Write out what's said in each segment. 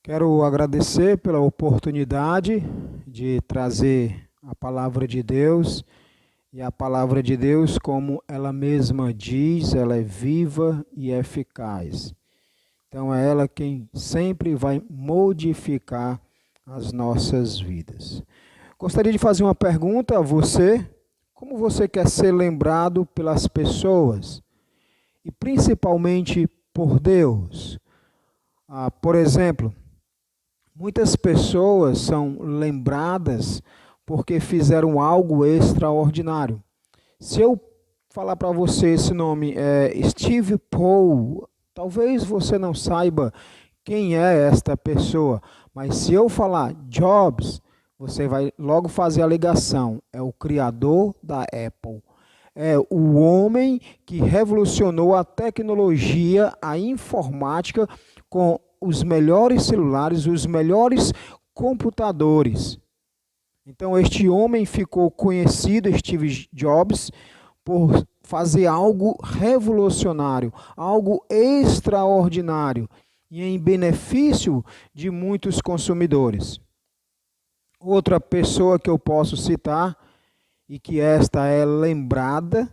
Quero agradecer pela oportunidade de trazer a palavra de Deus. E a palavra de Deus, como ela mesma diz, ela é viva e eficaz. Então é ela quem sempre vai modificar as nossas vidas. Gostaria de fazer uma pergunta a você. Como você quer ser lembrado pelas pessoas? E principalmente por Deus? Por exemplo, muitas pessoas são lembradas porque fizeram algo extraordinário. Se eu falar para você esse nome, Steve Paul, talvez você não saiba quem é esta pessoa, mas se eu falar Jobs, você vai logo fazer a ligação. É o criador da Apple. É o homem que revolucionou a tecnologia, a informática, com os melhores celulares, os melhores computadores. Então, este homem ficou conhecido, Steve Jobs, por fazer algo revolucionário, algo extraordinário e em benefício de muitos consumidores. Outra pessoa que eu posso citar e que esta é lembrada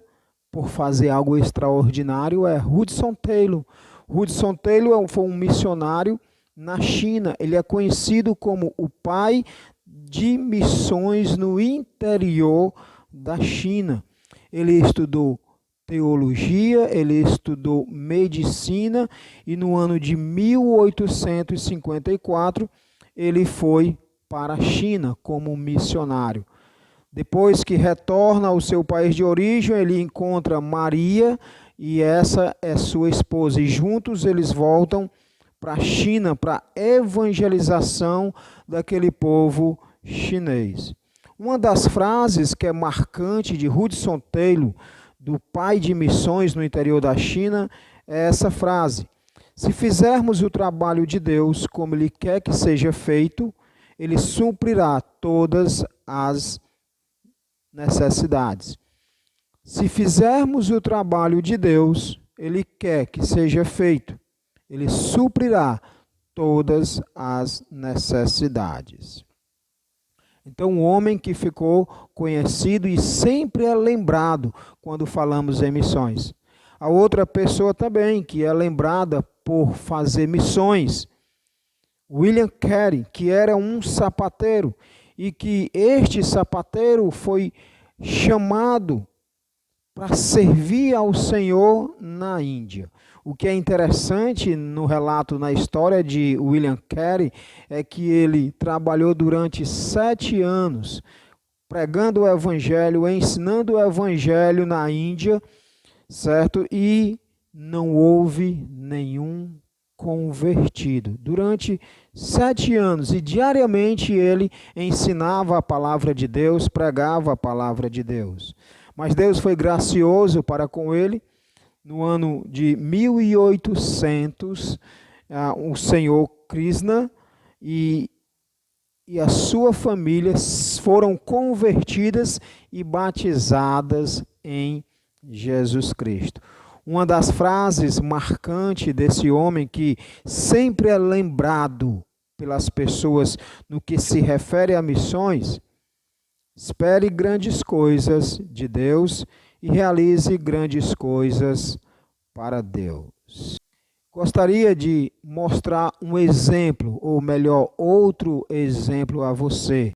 por fazer algo extraordinário é Hudson Taylor. Hudson Taylor foi um missionário na China. Ele é conhecido como o pai de missões no interior da China. Ele estudou teologia, ele estudou medicina e no ano de 1854 ele foi para a China como missionário. Depois que retorna ao seu país de origem, ele encontra Maria e essa é sua esposa. E juntos eles voltam para a China, para a evangelização daquele povo chinês. Uma das frases que é marcante de Hudson Taylor, do pai de missões no interior da China, é essa frase: se fizermos o trabalho de Deus como Ele quer que seja feito, Ele suprirá todas as necessidades. Se fizermos o trabalho de Deus, Ele quer que seja feito. Ele suprirá todas as necessidades. Então, um homem que ficou conhecido e sempre é lembrado quando falamos em missões. A outra pessoa também que é lembrada por fazer missões, William Carey, que era um sapateiro e que este sapateiro foi chamado para servir ao Senhor na Índia. O que é interessante no relato, na história de William Carey, é que ele trabalhou durante 7 anos pregando o Evangelho, ensinando o Evangelho na Índia, certo? E não houve nenhum convertido. Durante 7 anos e diariamente ele ensinava a palavra de Deus, pregava a palavra de Deus. Mas Deus foi gracioso para com ele. No ano de 1800, o senhor Krishna e a sua família foram convertidas e batizadas em Jesus Cristo. Uma das frases marcantes desse homem que sempre é lembrado pelas pessoas no que se refere a missões: espere grandes coisas de Deus e realize grandes coisas para Deus. Gostaria de mostrar um exemplo, ou melhor, outro exemplo a você.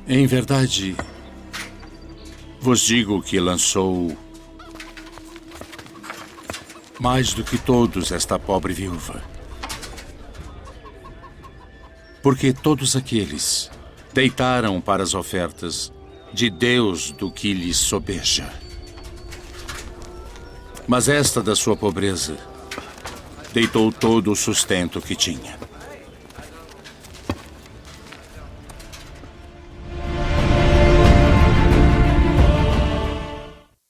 Em verdade, vos digo que lançou mais do que todos esta pobre viúva. Porque todos aqueles deitaram para as ofertas de Deus do que lhes sobeja. Mas esta da sua pobreza deitou todo o sustento que tinha.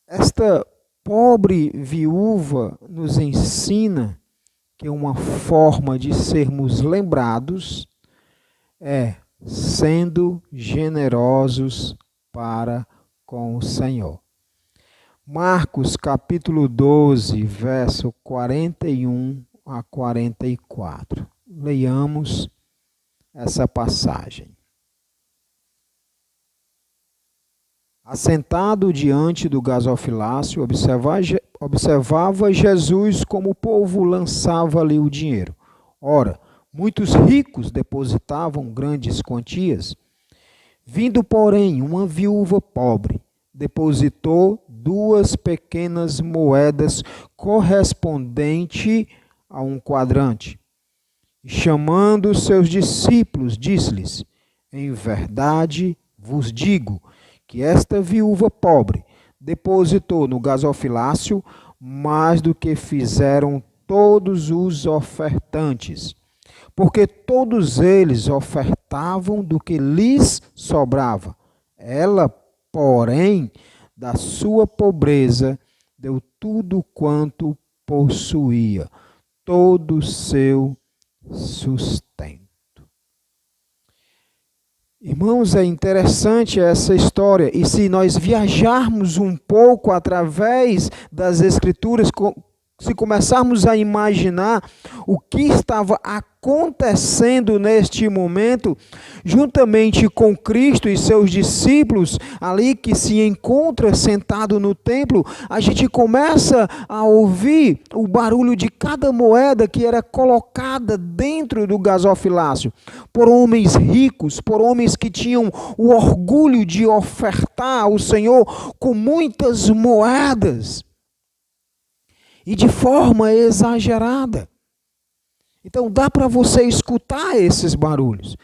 Esta pobre viúva nos ensina que uma forma de sermos lembrados é sendo generosos para com o Senhor. Marcos capítulo 12, verso 41 a 44. Leiamos essa passagem. Assentado diante do gasofilácio, observava Jesus como o povo lançava-lhe o dinheiro. Ora, muitos ricos depositavam grandes quantias. Vindo, porém, uma viúva pobre, depositou 2 pequenas moedas correspondente a um quadrante. E chamando seus discípulos, disse-lhes: em verdade vos digo que esta viúva pobre depositou no gasofilácio mais do que fizeram todos os ofertantes, porque todos eles ofertavam do que lhes sobrava. Ela, porém, da sua pobreza, deu tudo quanto possuía, todo o seu sustento. Irmãos, é interessante essa história, e se nós viajarmos um pouco através das Escrituras, se começarmos a imaginar o que estava acontecendo neste momento, juntamente com Cristo e seus discípulos, ali que se encontra sentado no templo, a gente começa a ouvir o barulho de cada moeda que era colocada dentro do gasofilácio, por homens ricos, por homens que tinham o orgulho de ofertar ao Senhor com muitas moedas. E de forma exagerada. Então dá para você escutar esses barulhos.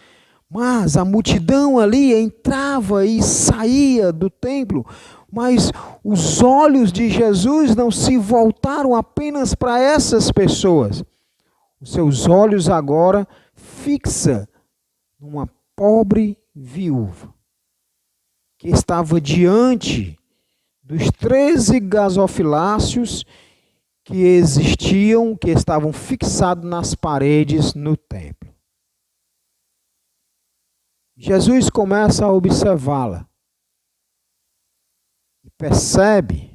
Mas a multidão ali entrava e saía do templo. Mas os olhos de Jesus não se voltaram apenas para essas pessoas. Os seus olhos agora fixam numa pobre viúva que estava diante dos 13 gasofilácios que existiam, que estavam fixados nas paredes no templo. Jesus começa a observá-la e percebe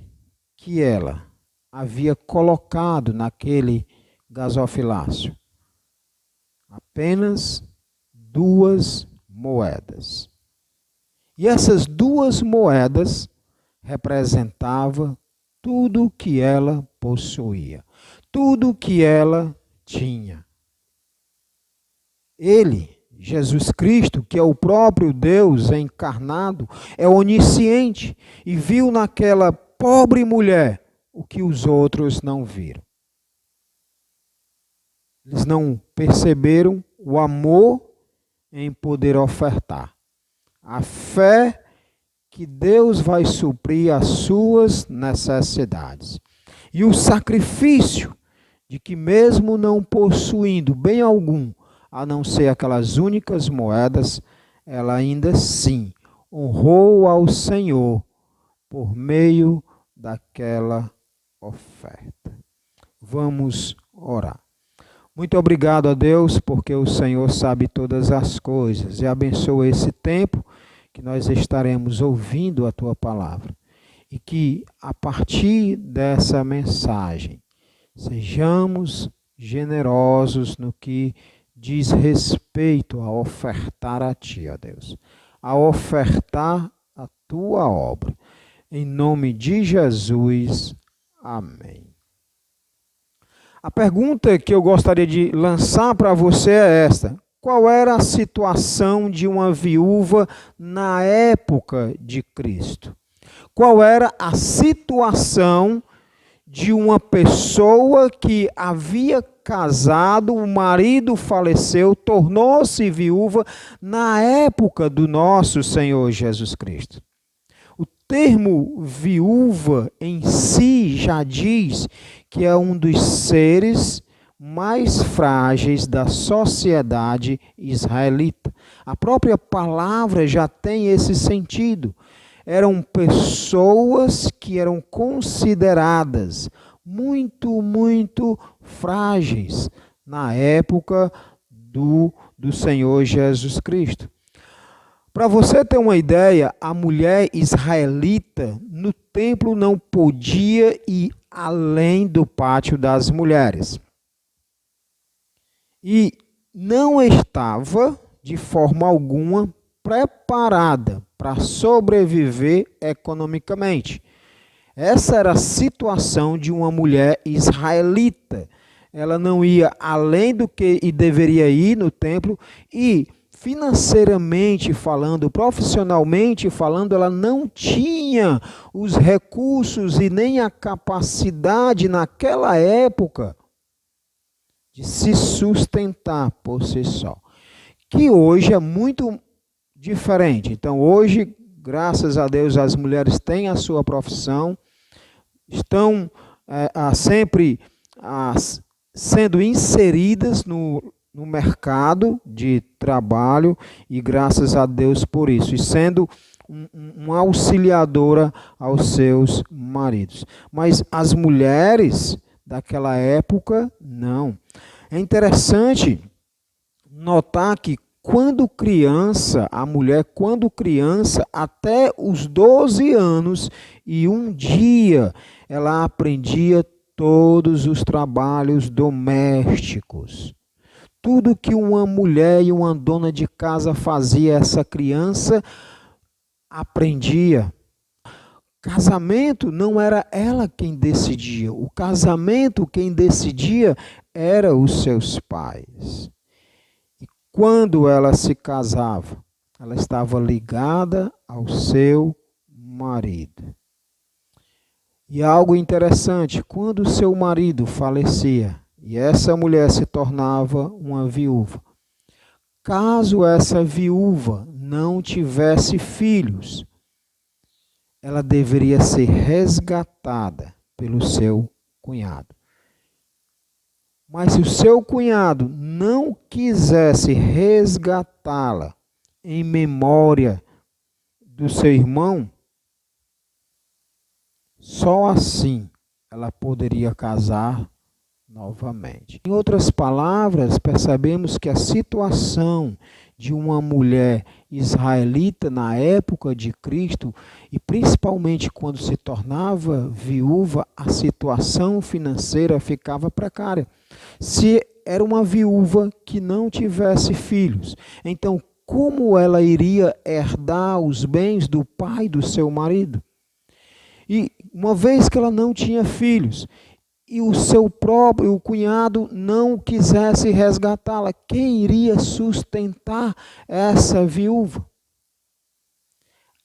que ela havia colocado naquele gasofilácio apenas 2 moedas. E essas 2 moedas representavam tudo o que ela possuía, tudo o que ela tinha. Ele, Jesus Cristo, que é o próprio Deus encarnado, é onisciente e viu naquela pobre mulher o que os outros não viram. Eles não perceberam o amor em poder ofertar, a fé que Deus vai suprir as suas necessidades. E o sacrifício de que mesmo não possuindo bem algum, a não ser aquelas únicas moedas, ela ainda assim honrou ao Senhor por meio daquela oferta. Vamos orar. Muito obrigado a Deus, porque o Senhor sabe todas as coisas e abençoa esse tempo que nós estaremos ouvindo a Tua palavra. E que, a partir dessa mensagem, sejamos generosos no que diz respeito a ofertar a Ti, ó Deus. A ofertar a Tua obra. Em nome de Jesus. Amém. A pergunta que eu gostaria de lançar para você é esta: qual era a situação de uma viúva na época de Cristo? Qual era a situação de uma pessoa que havia casado, o marido faleceu, tornou-se viúva na época do nosso Senhor Jesus Cristo? O termo viúva em si já diz que é um dos seres mais frágeis da sociedade israelita. A própria palavra já tem esse sentido. Eram pessoas que eram consideradas muito frágeis na época do Senhor Jesus Cristo. Para você ter uma ideia, a mulher israelita no templo não podia ir além do pátio das mulheres. E não estava, de forma alguma, preparada para sobreviver economicamente. Essa era a situação de uma mulher israelita. Ela não ia além do que deveria ir no templo e, financeiramente falando, profissionalmente falando, ela não tinha os recursos e nem a capacidade naquela época de se sustentar por si só. Que hoje é muito diferente. Então hoje, graças a Deus, as mulheres têm a sua profissão, estão sempre sendo inseridas no mercado de trabalho e graças a Deus por isso, e sendo uma auxiliadora aos seus maridos. Mas as mulheres daquela época, não. É interessante notar que quando criança, a mulher quando criança, até os 12 anos e um dia, ela aprendia todos os trabalhos domésticos. Tudo que uma mulher e uma dona de casa fazia, essa criança aprendia. Casamento não era ela quem decidia. O casamento quem decidia era os seus pais. E quando ela se casava, ela estava ligada ao seu marido. E algo interessante, quando o seu marido falecia e essa mulher se tornava uma viúva, caso essa viúva não tivesse filhos, ela deveria ser resgatada pelo seu cunhado. Mas se o seu cunhado não quisesse resgatá-la em memória do seu irmão, só assim ela poderia casar novamente. Em outras palavras, percebemos que a situação de uma mulher israelita na época de Cristo, e principalmente quando se tornava viúva, a situação financeira ficava precária. Se era uma viúva que não tivesse filhos, então como ela iria herdar os bens do pai do seu marido? E uma vez que ela não tinha filhos, e o seu próprio cunhado não quisesse resgatá-la, quem iria sustentar essa viúva?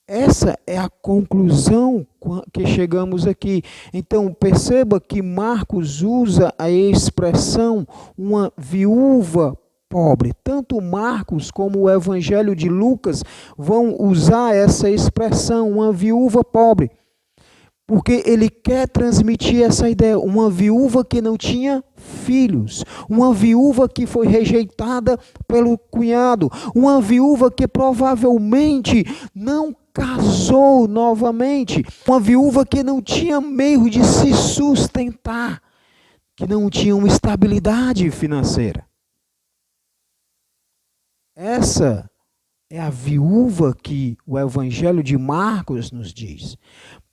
Essa é a conclusão que chegamos aqui. Então perceba que Marcos usa a expressão uma viúva pobre. Tanto Marcos como o Evangelho de Lucas vão usar essa expressão, uma viúva pobre. Porque ele quer transmitir essa ideia, uma viúva que não tinha filhos, uma viúva que foi rejeitada pelo cunhado, uma viúva que provavelmente não casou novamente, uma viúva que não tinha meio de se sustentar, que não tinha uma estabilidade financeira. Essa é a viúva que o Evangelho de Marcos nos diz.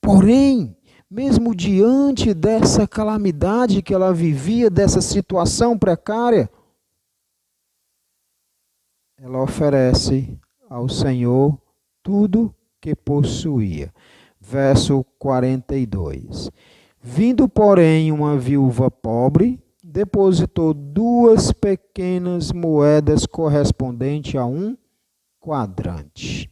Porém, mesmo diante dessa calamidade que ela vivia, dessa situação precária, ela oferece ao Senhor tudo que possuía. Verso 42. Vindo, porém, uma viúva pobre, depositou 2 pequenas moedas correspondentes a 1 quadrante.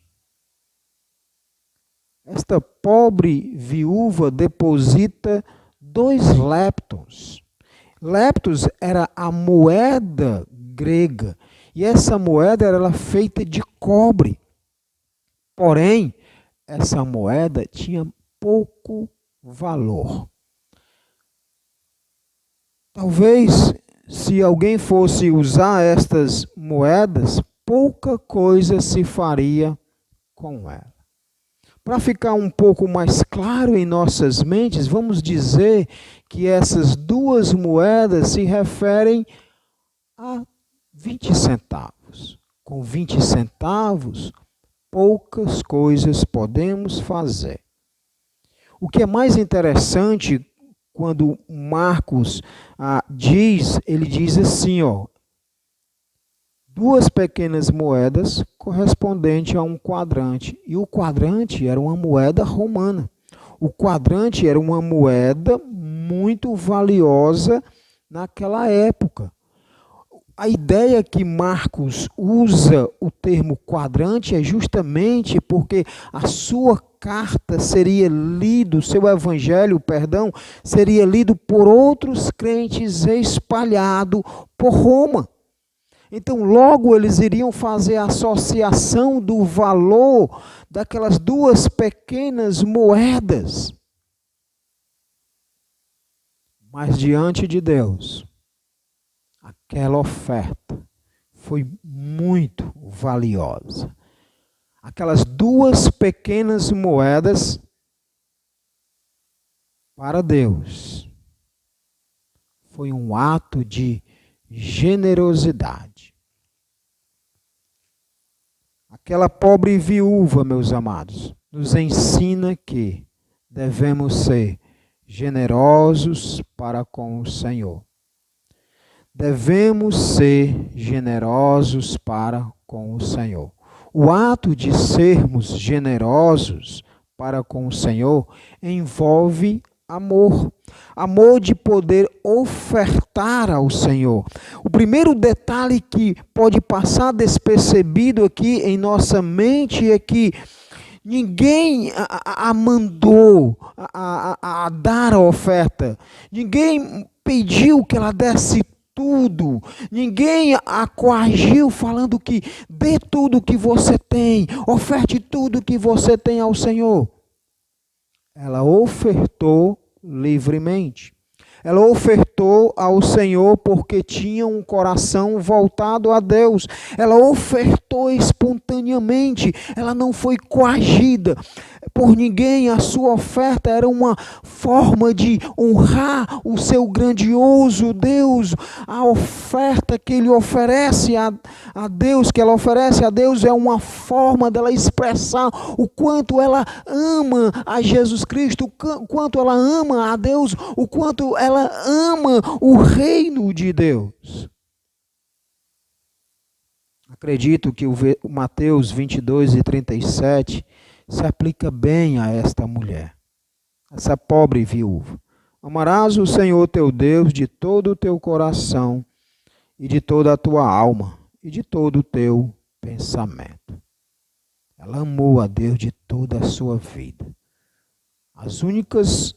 Esta pobre viúva deposita 2 leptons. Leptos era a moeda grega. E essa moeda era feita de cobre. Porém, essa moeda tinha pouco valor. Talvez, se alguém fosse usar estas moedas, pouca coisa se faria com ela. Para ficar um pouco mais claro em nossas mentes, vamos dizer que essas duas moedas se referem a 20 centavos. Com 20 centavos, poucas coisas podemos fazer. O que é mais interessante, quando Marcos ele diz assim, duas pequenas moedas correspondentes a um quadrante. E o quadrante era uma moeda romana. O quadrante era uma moeda muito valiosa naquela época. A ideia que Marcos usa o termo quadrante é justamente porque a sua carta seria lido, seu evangelho, seria lido por outros crentes espalhado por Roma. Então, logo eles iriam fazer a associação do valor daquelas duas pequenas moedas. Mas diante de Deus, aquela oferta foi muito valiosa. Aquelas duas pequenas moedas, para Deus, foi um ato de generosidade. Aquela pobre viúva, meus amados, nos ensina que devemos ser generosos para com o Senhor. Devemos ser generosos para com o Senhor. O ato de sermos generosos para com o Senhor envolve amor. Amor de poder ofertar ao Senhor. O primeiro detalhe que pode passar despercebido aqui em nossa mente é que ninguém a mandou a dar a oferta. Ninguém pediu que ela desse tudo. Ninguém a coagiu falando que dê tudo que você tem. Oferte tudo que você tem ao Senhor. Ela ofertou livremente. Ela ofertou ao Senhor porque tinha um coração voltado a Deus. Ela ofertou espontaneamente. Ela não foi coagida por ninguém. A sua oferta era uma forma de honrar o seu grandioso Deus. A oferta que ele oferece a Deus, que ela oferece a Deus, é uma forma dela expressar o quanto ela ama a Jesus Cristo, o quanto ela ama a Deus, o quanto ela ama o reino de Deus. Acredito que o Mateus 22:37 se aplica bem a esta mulher, essa pobre viúva. Amarás o Senhor teu Deus de todo o teu coração e de toda a tua alma e de todo o teu pensamento. Ela amou a Deus de toda a sua vida. As únicas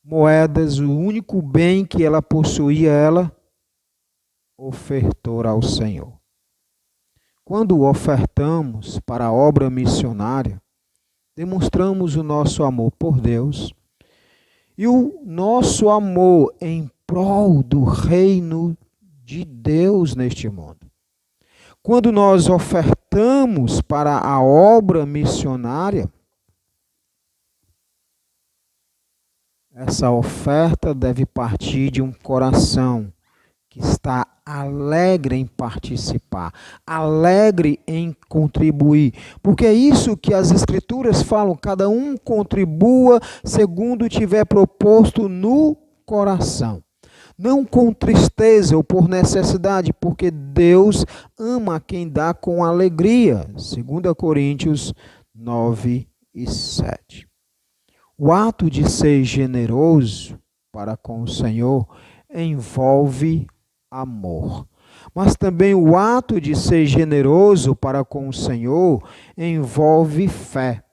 moedas, o único bem que ela possuía, ela ofertou ao Senhor. Quando ofertamos para a obra missionária, demonstramos o nosso amor por Deus e o nosso amor em prol do reino de Deus neste mundo. Quando nós ofertamos para a obra missionária, essa oferta deve partir de um coração que está alegre em participar, alegre em contribuir. Porque é isso que as Escrituras falam, cada um contribua segundo tiver proposto no coração. Não com tristeza ou por necessidade, porque Deus ama quem dá com alegria. 2 Coríntios 9:7. O ato de ser generoso para com o Senhor envolve amor. Mas também o ato de ser generoso para com o Senhor envolve fé.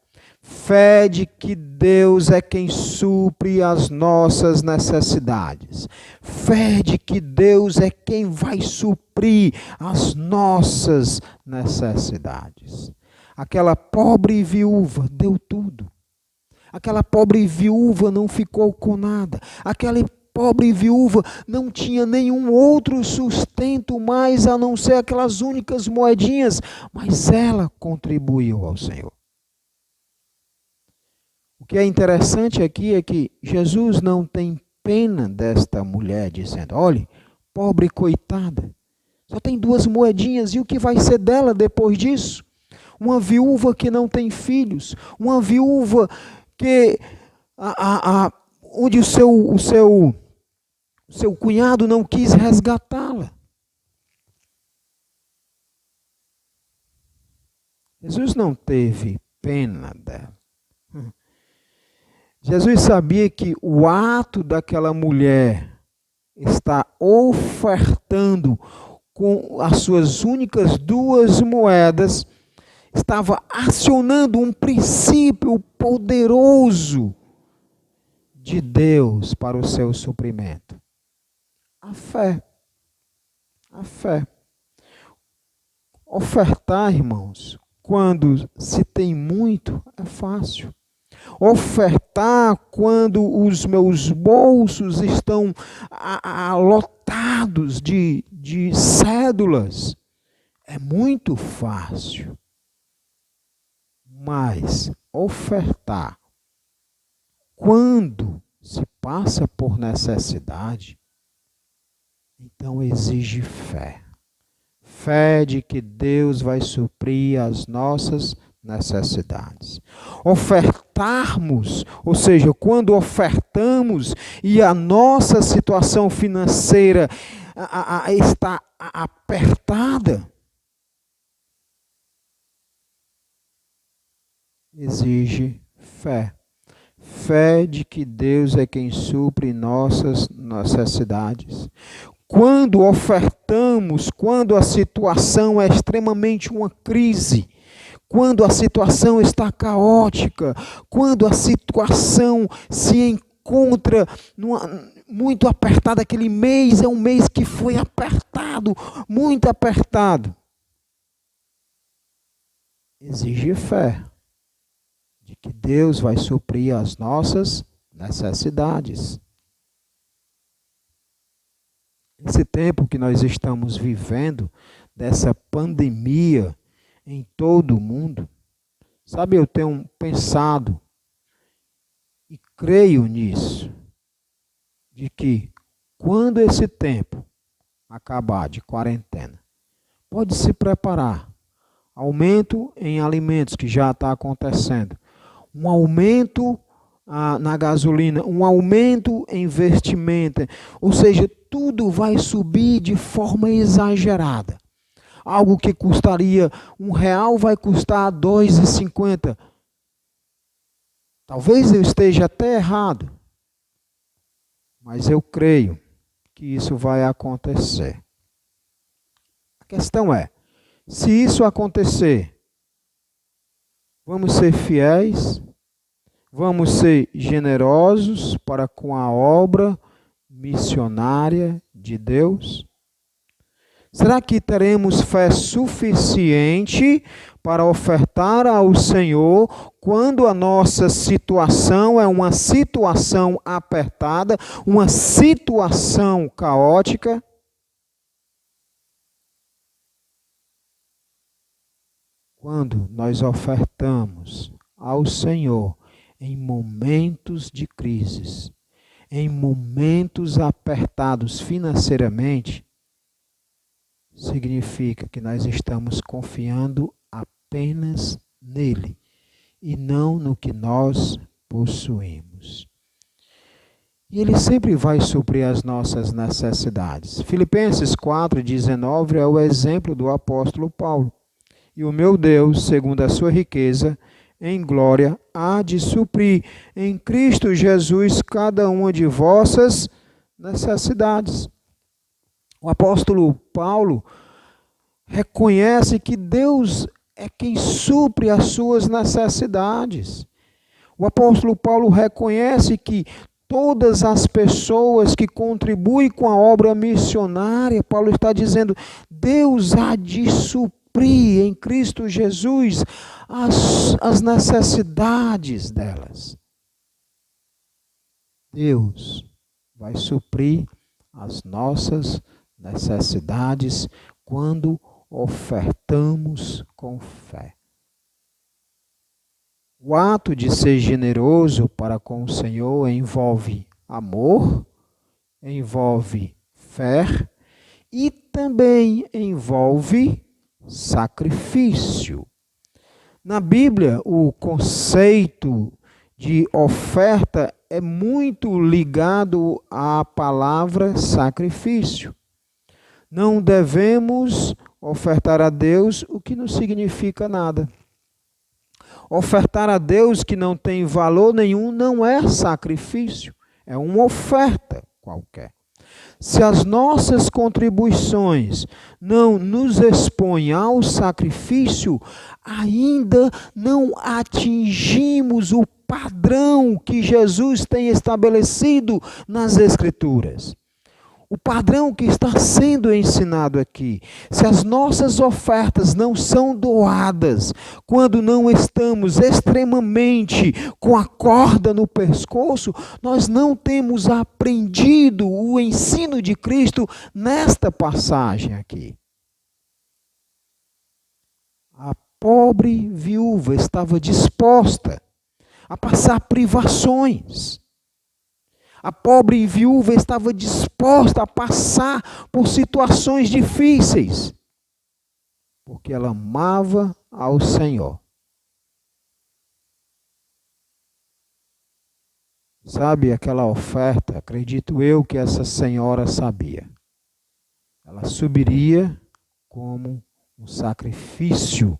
Fé de que Deus é quem supre as nossas necessidades. Fé de que Deus é quem vai suprir as nossas necessidades. Aquela pobre viúva deu tudo. Aquela pobre viúva não ficou com nada. Aquela pobre viúva não tinha nenhum outro sustento mais a não ser aquelas únicas moedinhas, mas ela contribuiu ao Senhor. O que é interessante aqui é que Jesus não tem pena desta mulher, dizendo: olhe, pobre coitada, só tem 2 moedinhas, e o que vai ser dela depois disso? Uma viúva que não tem filhos, uma viúva que onde o seu cunhado não quis resgatá-la. Jesus não teve pena dela. Jesus sabia que o ato daquela mulher estar ofertando com as suas únicas 2 moedas estava acionando um princípio poderoso de Deus para o seu suprimento. A fé. A fé. Ofertar, irmãos, quando se tem muito, é fácil. Ofertar quando os meus bolsos estão lotados de cédulas, é muito fácil. Mas ofertar quando se passa por necessidade, então exige fé. Fé de que Deus vai suprir as nossas necessidades. Ofertarmos, ou seja, quando ofertamos e a nossa situação financeira está apertada, exige fé. Fé de que Deus é quem supre nossas necessidades. Quando ofertamos, quando a situação é extremamente uma crise, quando a situação está caótica, quando a situação se encontra muito apertada, aquele mês é um mês que foi apertado, muito apertado. Exige fé de que Deus vai suprir as nossas necessidades. Esse tempo que nós estamos vivendo, dessa pandemia em todo o mundo, sabe, eu tenho pensado e creio nisso, de que quando esse tempo acabar de quarentena, pode se preparar. Aumento em alimentos que já está acontecendo, um aumento na gasolina, um aumento em vestimenta, ou seja, tudo vai subir de forma exagerada. Algo que custaria R$1 vai custar R$2,50. Talvez eu esteja até errado, mas eu creio que isso vai acontecer. A questão é, se isso acontecer, vamos ser fiéis, vamos ser generosos para com a obra missionária de Deus? Será que teremos fé suficiente para ofertar ao Senhor quando a nossa situação é uma situação apertada, uma situação caótica? Quando nós ofertamos ao Senhor em momentos de crises, em momentos apertados financeiramente, significa que nós estamos confiando apenas nele e não no que nós possuímos. E ele sempre vai suprir as nossas necessidades. Filipenses 4,19 é o exemplo do apóstolo Paulo. E o meu Deus, segundo a sua riqueza, em glória, há de suprir em Cristo Jesus cada uma de vossas necessidades. O apóstolo Paulo reconhece que Deus é quem supre as suas necessidades. O apóstolo Paulo reconhece que todas as pessoas que contribuem com a obra missionária, Paulo está dizendo, Deus há de suprir suprir em Cristo Jesus as necessidades delas. Deus vai suprir as nossas necessidades quando ofertamos com fé. O ato de ser generoso para com o Senhor envolve amor, envolve fé e também envolve sacrifício. Na Bíblia, o conceito de oferta é muito ligado à palavra sacrifício. Não devemos ofertar a Deus o que não significa nada. Ofertar a Deus que não tem valor nenhum não é sacrifício, é uma oferta qualquer. Se as nossas contribuições não nos expõem ao sacrifício, ainda não atingimos o padrão que Jesus tem estabelecido nas Escrituras. O padrão que está sendo ensinado aqui. Se as nossas ofertas não são doadas, quando não estamos extremamente com a corda no pescoço, nós não temos aprendido o ensino de Cristo nesta passagem aqui. A pobre viúva estava disposta a passar privações. A pobre viúva estava disposta a passar por situações difíceis, porque ela amava ao Senhor. Sabe aquela oferta? Acredito eu que essa senhora sabia. Ela subiria como um sacrifício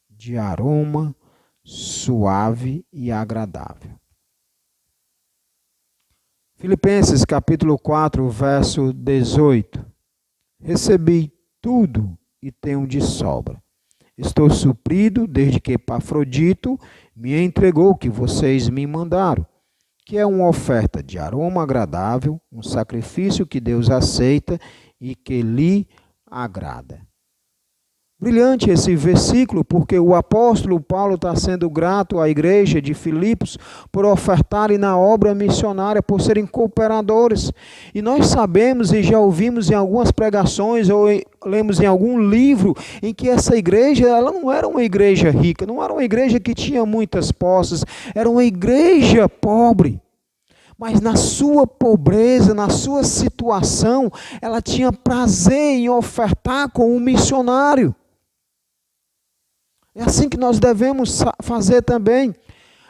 de aroma suave e agradável. Filipenses capítulo 4, verso 18. Recebi tudo e tenho de sobra. Estou suprido desde que Epafrodito me entregou o que vocês me mandaram, que é uma oferta de aroma agradável, um sacrifício que Deus aceita e que lhe agrada. Brilhante esse versículo, porque o apóstolo Paulo está sendo grato à igreja de Filipos por ofertarem na obra missionária, por serem cooperadores. E nós sabemos e já ouvimos em algumas pregações ou lemos em algum livro em que essa igreja ela não era uma igreja rica, não era uma igreja que tinha muitas posses, era uma igreja pobre. Mas na sua pobreza, na sua situação, ela tinha prazer em ofertar com um missionário. É assim que nós devemos fazer também.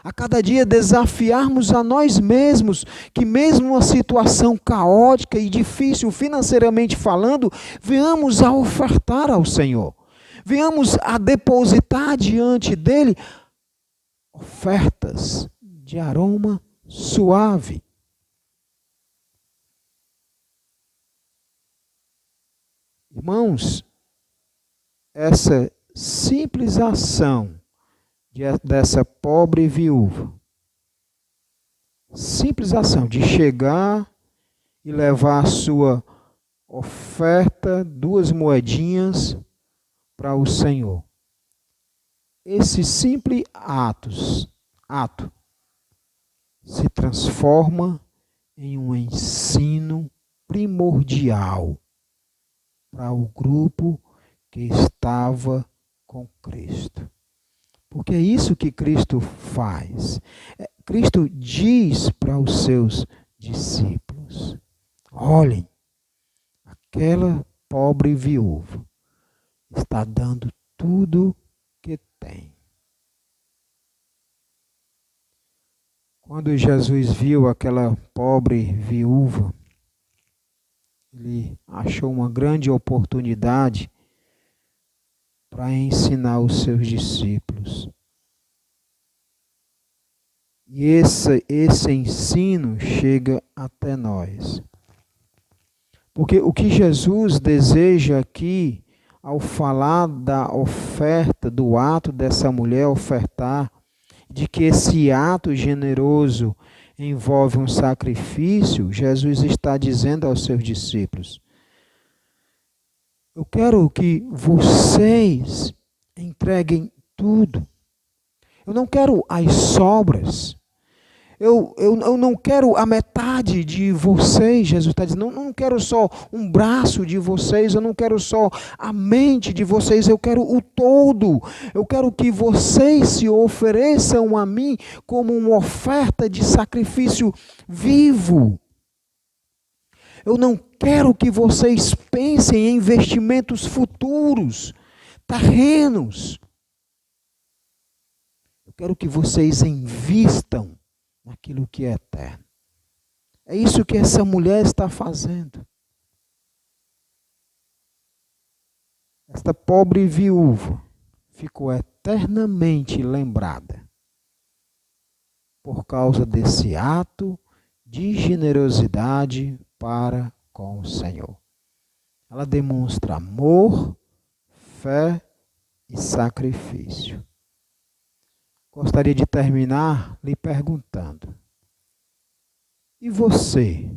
A cada dia desafiarmos a nós mesmos, que mesmo uma situação caótica e difícil financeiramente falando, venhamos a ofertar ao Senhor. Venhamos a depositar diante dele ofertas de aroma suave. Irmãos, essa simples ação dessa pobre viúva, simples ação de chegar e levar a sua oferta, 2 moedinhas para o Senhor. Esse simples ato se transforma em um ensino primordial para o grupo que estava com Cristo. Porque é isso que Cristo faz. Cristo diz para os seus discípulos: olhem, aquela pobre viúva está dando tudo que tem. Quando Jesus viu aquela pobre viúva, ele achou uma grande oportunidade para ensinar os seus discípulos. E esse ensino chega até nós. Porque o que Jesus deseja aqui, ao falar da oferta, do ato dessa mulher ofertar, de que esse ato generoso envolve um sacrifício, Jesus está dizendo aos seus discípulos: Eu quero que vocês entreguem tudo. Eu não quero as sobras. Eu não quero a metade de vocês, Jesus está dizendo. Eu não quero só um braço de vocês, eu não quero só a mente de vocês, eu quero o todo. Eu quero que vocês se ofereçam a mim como uma oferta de sacrifício vivo. Eu não quero que vocês pensem em investimentos futuros, terrenos. Eu quero que vocês invistam naquilo que é eterno. É isso que essa mulher está fazendo. Esta pobre viúva ficou eternamente lembrada por causa desse ato de generosidade para com o Senhor. Ela demonstra amor, fé e sacrifício. Gostaria de terminar lhe perguntando: e você,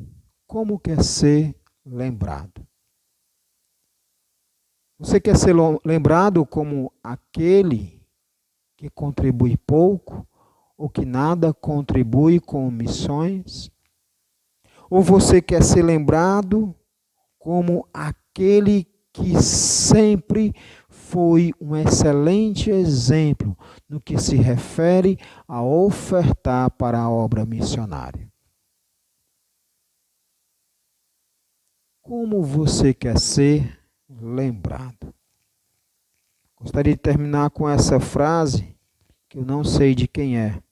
como quer ser lembrado? Você quer ser lembrado como aquele que contribui pouco ou que nada contribui com missões? Ou você quer ser lembrado como aquele que sempre foi um excelente exemplo no que se refere a ofertar para a obra missionária? Como você quer ser lembrado? Gostaria de terminar com essa frase, que eu não sei de quem é.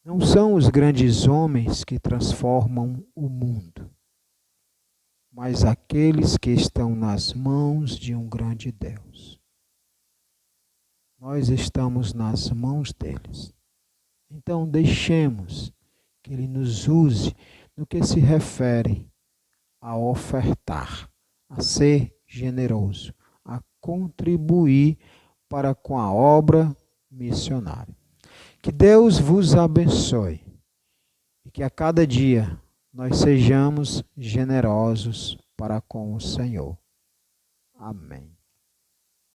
Não são os grandes homens que transformam o mundo, mas aqueles que estão nas mãos de um grande Deus. Nós estamos nas mãos deles. Então deixemos que Ele nos use no que se refere a ofertar, a ser generoso, a contribuir para com a obra missionária. Que Deus vos abençoe e que a cada dia nós sejamos generosos para com o Senhor. Amém.